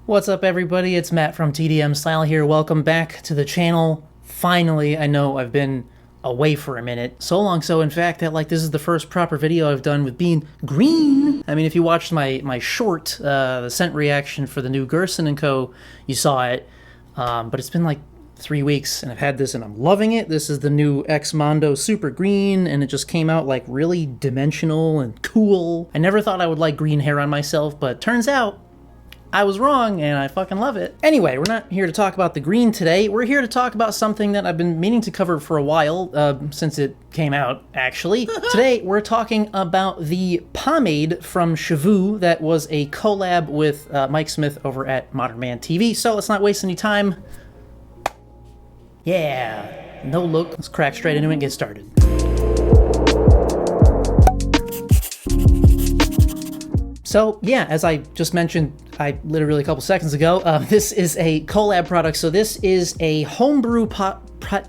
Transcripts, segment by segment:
What's up, everybody? It's Matt from TDM Style here. Welcome back to the channel. Finally, I know I've been away for a minute. So long so, in fact, that this is the first proper video I've done with being green. I mean, if you watched my short, the scent reaction for the new Gerson & Co., you saw it. But it's been like 3 weeks, and I've had this, and I'm loving it. This is the new X Mondo Super Green, and it just came out like really dimensional and cool. I never thought I would like green hair on myself, but turns out I was wrong, and I fucking love it. Anyway, we're not here to talk about the green today. We're here to talk about something that I've been meaning to cover for a while, since it came out, actually. Today, we're talking about the pomade from SHEHVOO that was a collab with Mike Smith over at ModernManTV. So let's not waste any time. Yeah, no look. Let's crack straight into it and get started. So yeah, as I just mentioned, literally a couple seconds ago, this is a collab product. So this is a homebrew product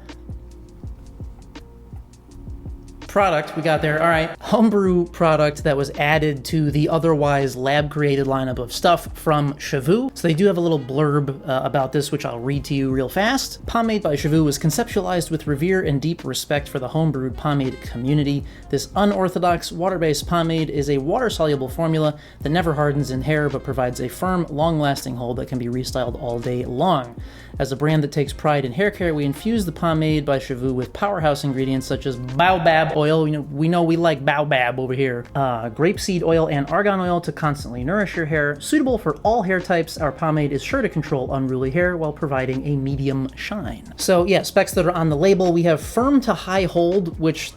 we got there. All right, homebrew product that was added to the otherwise lab-created lineup of stuff from SHEHVOO. So they do have a little blurb about this, which I'll read to you real fast. Pomade by SHEHVOO was conceptualized with revere and deep respect for the homebrewed pomade community. This unorthodox water-based pomade is a water-soluble formula that never hardens in hair but provides a firm, long-lasting hold that can be restyled all day long. As a brand that takes pride in hair care, we infuse the pomade by SHEHVOO with powerhouse ingredients such as baobab oil. We know we like baobab over here. Grapeseed oil and argan oil to constantly nourish your hair. Suitable for all hair types, our pomade is sure to control unruly hair while providing a medium shine. So yeah, specs that are on the label, we have firm to high hold, which,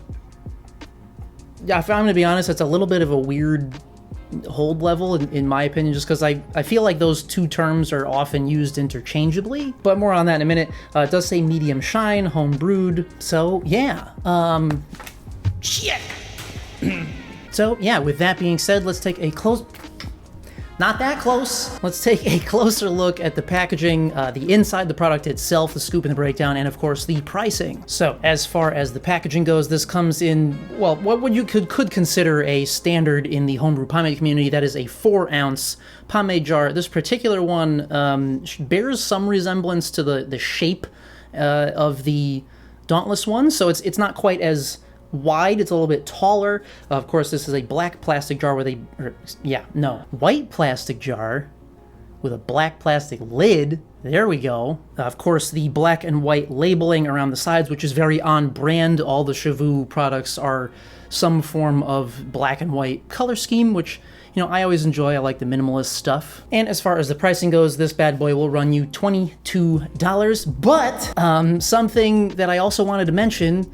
yeah, if I'm gonna be honest, it's a little bit of a weird hold level in my opinion, just because I feel like those two terms are often used interchangeably, but more on that in a minute. It does say medium shine, home brewed, so yeah. Shit. So yeah, with that being said, let's take a not that close. Let's take a closer look at the packaging, the inside, the product itself, the scoop and the breakdown, and of course the pricing. So as far as the packaging goes, this comes in, well, what you could consider a standard in the homebrew pomade community. That is a 4-ounce pomade jar. This particular one bears some resemblance to the shape of the Dauntless one, so it's not quite as wide, it's a little bit taller. Of course, this is a black plastic jar with white plastic jar with a black plastic lid. There we go. Of course, the black and white labeling around the sides, which is very on brand. All the SHEHVOO products are some form of black and white color scheme, which, you know, I always enjoy. I like the minimalist stuff. And as far as the pricing goes, this bad boy will run you $22. But something that I also wanted to mention,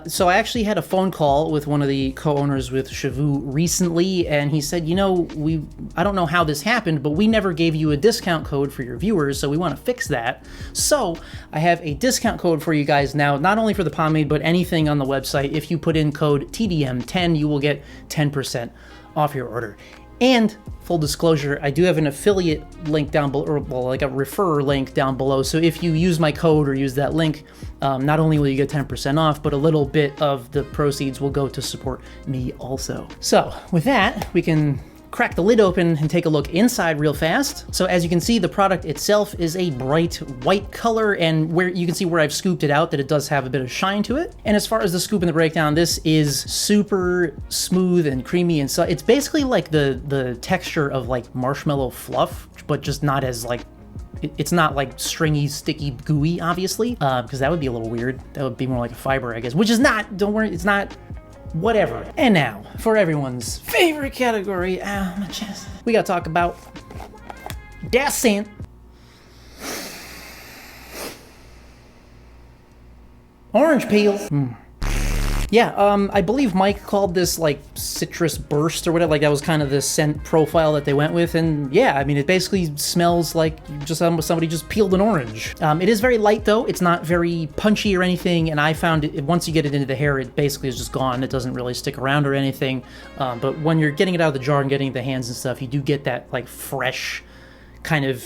so I actually had a phone call with one of the co-owners with SHEHVOO recently, and he said, you know, I don't know how this happened, but we never gave you a discount code for your viewers, so we want to fix that. So I have a discount code for you guys now, not only for the pomade, but anything on the website. If you put in code TDM10, you will get 10% off your order. And full disclosure, I do have an affiliate link down below, or well, like a referrer link down below. So if you use my code or use that link, not only will you get 10% off, but a little bit of the proceeds will go to support me also. So with that, we can crack the lid open and take a look inside real fast. So as you can see, the product itself is a bright white color, and where you can see where I've scooped it out that it does have a bit of shine to it. And as far as the scoop and the breakdown, this is super smooth and creamy, and so it's basically like the texture of like marshmallow fluff, but just not as like, it's not like stringy, sticky, gooey, obviously, because that would be a little weird. That would be more like a fiber, I guess, which is not, don't worry, it's not. Whatever. And now, for everyone's favorite category, ow, my chest, we gotta talk about that scent. Orange peel. Yeah, I believe Mike called this like citrus burst or whatever, like that was kind of the scent profile that they went with, and yeah, I mean, it basically smells like just somebody just peeled an orange. It is very light though, it's not very punchy or anything, and I found it, once you get it into the hair, it basically is just gone, it doesn't really stick around or anything, but when you're getting it out of the jar and getting it in the hands and stuff, you do get that like fresh kind of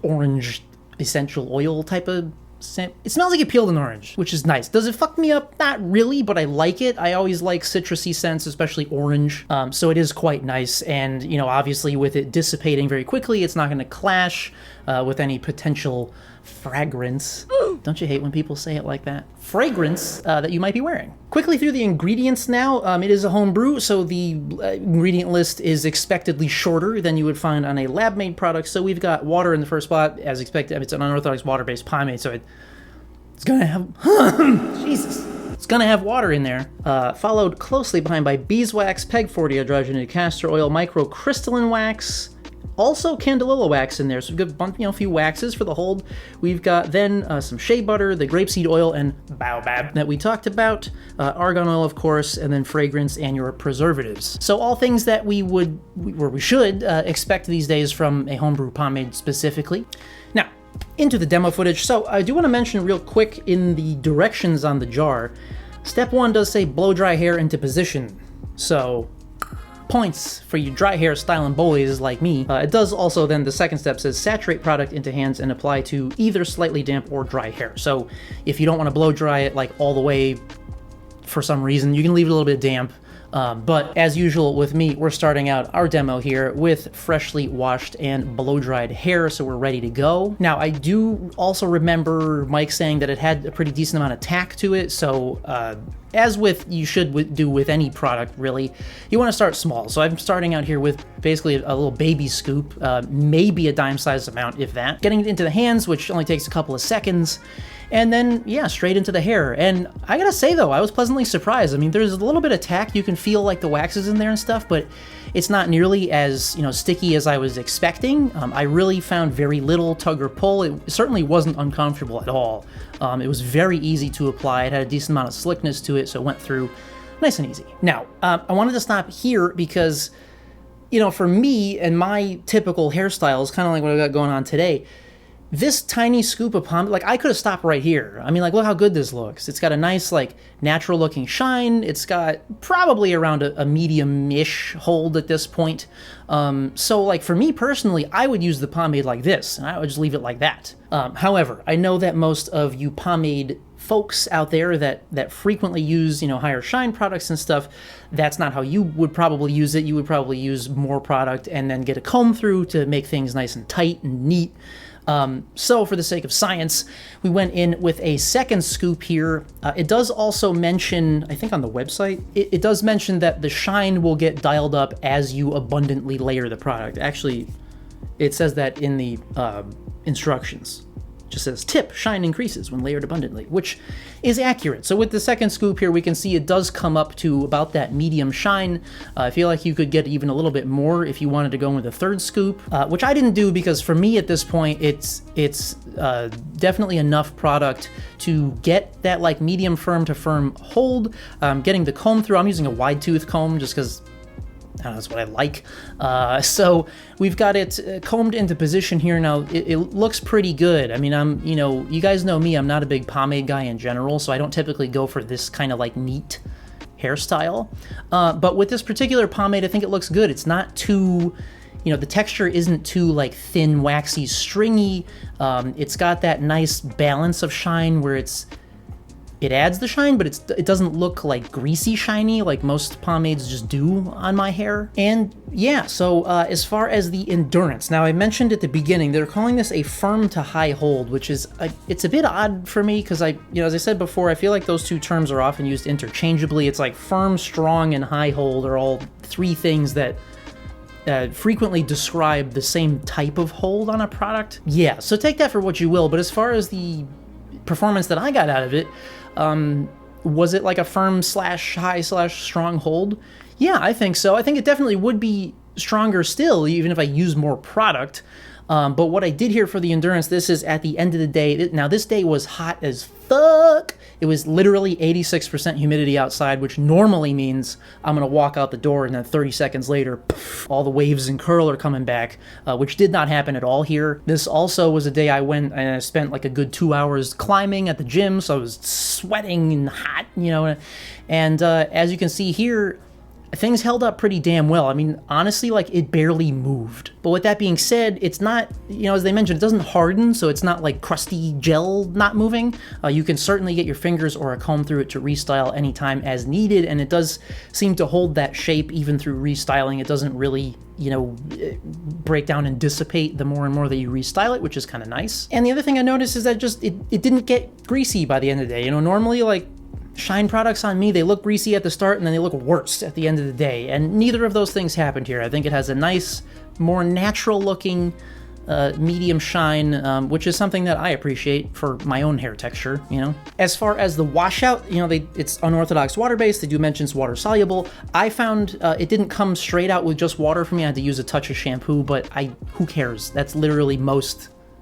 orange essential oil type of It smells like it peeled an orange, which is nice. Does it fuck me up? Not really, but I like it. I always like citrusy scents, especially orange. So it is quite nice. And, you know, obviously with it dissipating very quickly, it's not going to clash with any potential fragrance. Don't you hate when people say it like that? Fragrance that you might be wearing. Quickly through the ingredients now. It is a homebrew, so the ingredient list is expectedly shorter than you would find on a lab-made product. So we've got water in the first spot, as expected. It's an unorthodox water-based pomade, so it's gonna have Jesus. It's gonna have water in there. Followed closely behind by beeswax, peg 40 hydrogenated castor oil, microcrystalline wax. Also Candelilla wax in there, so we've got a few waxes for the hold. We've got then some shea butter, the grapeseed oil, and baobab that we talked about, argan oil, of course, and then fragrance and your preservatives. So all things that we should expect these days from a homebrew pomade specifically. Now, into the demo footage. So I do want to mention real quick in the directions on the jar, step 1 does say blow dry hair into position. So points for you dry hair styling boys like me. It does also then, the second step says saturate product into hands and apply to either slightly damp or dry hair. So if you don't want to blow dry it like all the way for some reason, you can leave it a little bit damp. But as usual with me, we're starting out our demo here with freshly washed and blow-dried hair, so we're ready to go. Now, I do also remember Mike saying that it had a pretty decent amount of tack to it, so as with you should do with any product, really, you want to start small. So I'm starting out here with basically a little baby scoop, maybe a dime-sized amount, if that. Getting it into the hands, which only takes a couple of seconds. And then, yeah, straight into the hair. And I gotta say, though, I was pleasantly surprised. I mean, there's a little bit of tack. You can feel, like, the waxes in there and stuff, but it's not nearly as, sticky as I was expecting. I really found very little tug or pull. It certainly wasn't uncomfortable at all. It was very easy to apply. It had a decent amount of slickness to it, so it went through nice and easy. Now, I wanted to stop here because, for me and my typical hairstyles, kind of like what I got going on today, this tiny scoop of pomade, like, I could have stopped right here. I mean, like, look how good this looks. It's got a nice, like, natural-looking shine. It's got probably around a medium-ish hold at this point. So, like, for me personally, I would use the pomade like this, and I would just leave it like that. However, I know that most of you pomade folks out there that frequently use, higher shine products and stuff, that's not how you would probably use it. You would probably use more product and then get a comb through to make things nice and tight and neat. So for the sake of science, we went in with a second scoop here. It does also mention, I think on the website, it does mention that the shine will get dialed up as you abundantly layer the product. Actually, it says that in the instructions. It just says, tip, shine increases when layered abundantly, which is accurate. So with the second scoop here, we can see it does come up to about that medium shine. I feel like you could get even a little bit more if you wanted to go with a third scoop, which I didn't do because for me at this point, it's definitely enough product to get that like medium firm to firm hold. Getting the comb through, I'm using a wide tooth comb just because that's what I like. So we've got it combed into position here now. It looks pretty good. I mean, you guys know me, I'm not a big pomade guy in general, so I don't typically go for this kind of like neat hairstyle. But with this particular pomade, I think it looks good. It's not too, the texture isn't too like thin, waxy, stringy. It's got that nice balance of shine where it adds the shine, but it doesn't look like greasy shiny like most pomades just do on my hair. And yeah, so as far as the endurance, now I mentioned at the beginning, they're calling this a firm to high hold, which is, it's a bit odd for me because as I said before, I feel like those two terms are often used interchangeably. It's like firm, strong, and high hold are all three things that frequently describe the same type of hold on a product. Yeah, so take that for what you will, but as far as the performance that I got out of it, was it like a firm slash high slash strong hold? Yeah, I think so. I think it definitely would be stronger still, even if I use more product. But what I did here for the endurance, this is at the end of the day. Now, this day was hot as fuck. It was literally 86% humidity outside, which normally means I'm going to walk out the door and then 30 seconds later, poof, all the waves and curl are coming back, which did not happen at all here. This also was a day I went and I spent like a good 2 hours climbing at the gym, so I was sweating and hot, and as you can see here, things held up pretty damn well. I mean, honestly, like, it barely moved. But with that being said, it's not, you know, as they mentioned, it doesn't harden, so it's not like crusty gel not moving. You can certainly get your fingers or a comb through it to restyle anytime as needed, and it does seem to hold that shape even through restyling. It doesn't really, you know, break down and dissipate the more and more that you restyle it, which is kind of nice. And the other thing I noticed is that just it didn't get greasy by the end of the day. You know, normally, like, Shine products on me, they look greasy at the start and then they look worse at the end of the day, and neither of those things happened here. I think it has a nice, more natural looking medium shine, which is something that I appreciate for my own hair texture, you know. As far as the washout, you know, it's unorthodox water-based. They do mention it's water-soluble. I found it didn't come straight out with just water for me. I had to use a touch of shampoo, but who cares? That's literally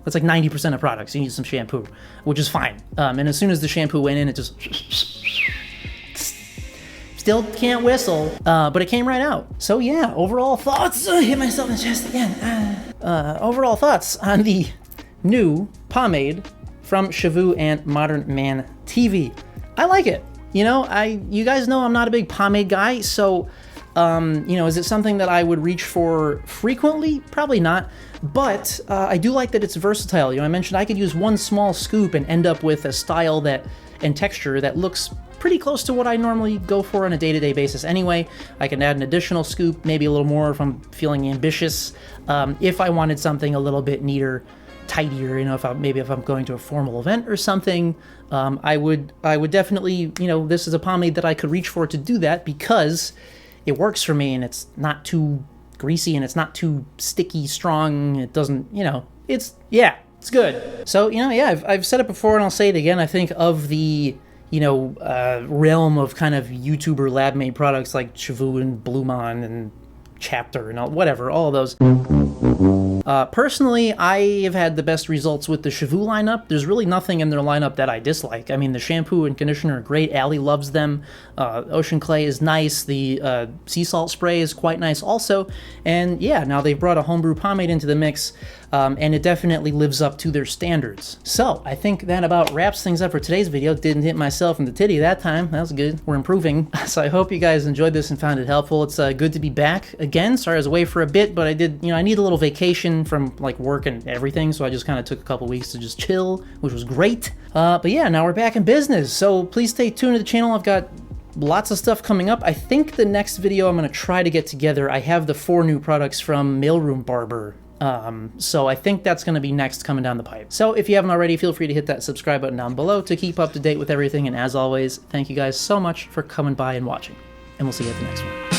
that's like 90% of products. You need some shampoo, which is fine. And as soon as the shampoo went in, it just still can't whistle, but it came right out. So yeah, overall thoughts. Hit myself in the chest again. Overall thoughts on the new pomade from SHEHVOO and ModernManTV. I like it. You know, you guys know I'm not a big pomade guy, so you know, is it something that I would reach for frequently? Probably not, but I do like that it's versatile. You know, I mentioned I could use one small scoop and end up with a style and texture that looks pretty close to what I normally go for on a day-to-day basis anyway. I can add an additional scoop, maybe a little more if I'm feeling ambitious. If I wanted something a little bit neater, tidier, you know, if I'm going to a formal event or something, I would definitely, you know, this is a pomade that I could reach for to do that because it works for me and it's not too greasy and it's not too sticky, strong. It doesn't, you know, it's good. So, you know, yeah, I've said it before and I'll say it again. I think of the, you know, realm of kind of YouTuber lab-made products like SHEHVOO and Bluemon and Chapter and all of those. Personally, I have had the best results with the SHEHVOO lineup. There's really nothing in their lineup that I dislike. I mean, the shampoo and conditioner are great. Allie loves them. Ocean Clay is nice. The sea salt spray is quite nice also. And yeah, now they've brought a homebrew pomade into the mix, and it definitely lives up to their standards. So I think that about wraps things up for today's video. Didn't hit myself in the titty that time. That was good. We're improving. So I hope you guys enjoyed this and found it helpful. It's good to be back again. Sorry I was away for a bit, but I need a little vacation from like work and everything, so I just kind of took a couple weeks to just chill, which was great. But yeah, now we're back in business, so please stay tuned to the channel. I've got lots of stuff coming up. I think the next video I'm going to try to get together, I have the 4 new products from Mailroom Barber. So I think that's going to be next coming down the pipe. So if you haven't already, feel free to hit that subscribe button down below to keep up to date with everything. And as always, thank you guys so much for coming by and watching. And we'll see you at the next one.